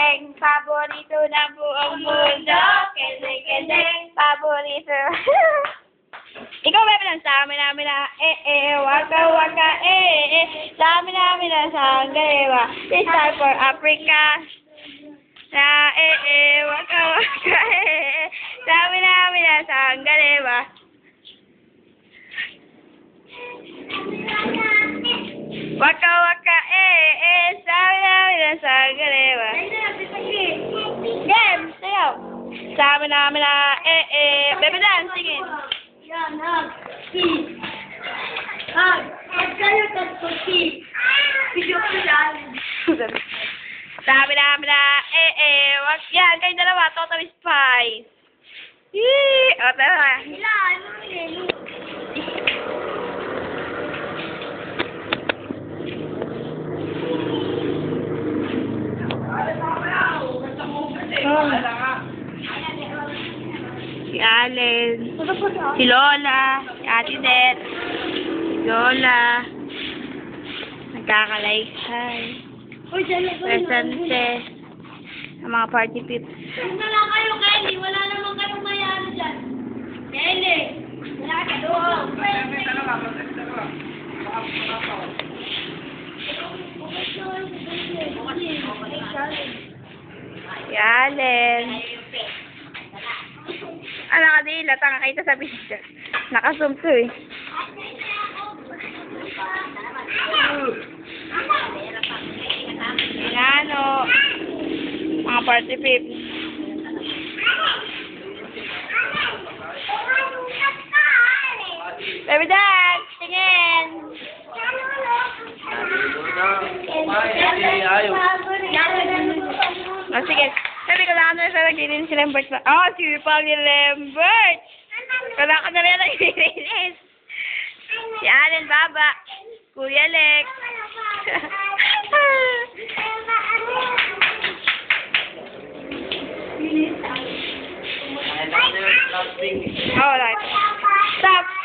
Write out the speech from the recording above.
Kendeng, paborito ng buong mundo. Kendeng, paborito. Ikaw ba lang sa amin namin na waka waka sa amin namin na sangalewa. This time for Africa. Na waka waka sa amin namin na sangalewa. Waka waka sa amin namin na sangalewa. Game, sayaw. Sa amin namin na baby dance, sige. Yan, hag. Peace. Hag. Hag kayo, tagputi. Video ko yan. Sabi namin na, wag yan, kayo dalawa, totally spice. Yee! O, tara. Ilan? Ano Si Allen, si Lola, si Ate Det, si Lola, nagkakalaysay, presente, ang mga party peeps. na lang kayo, Kelly. Wala naman kayong mayano dyan. Kelly. Wala ka doon. Si Allen. Nakadila, tanga kita sa picture. Naka-zoom to eh. Inano, mga party peeps. Baby dad, tingin. Oh, sige. Sabi ko lang na sa naglilinis si Lambert. Oh, si Paul ni Lambert. Wala ka na rin naglilinis. Si Allen Baba. Kuya Lex. Oh, right. Stop.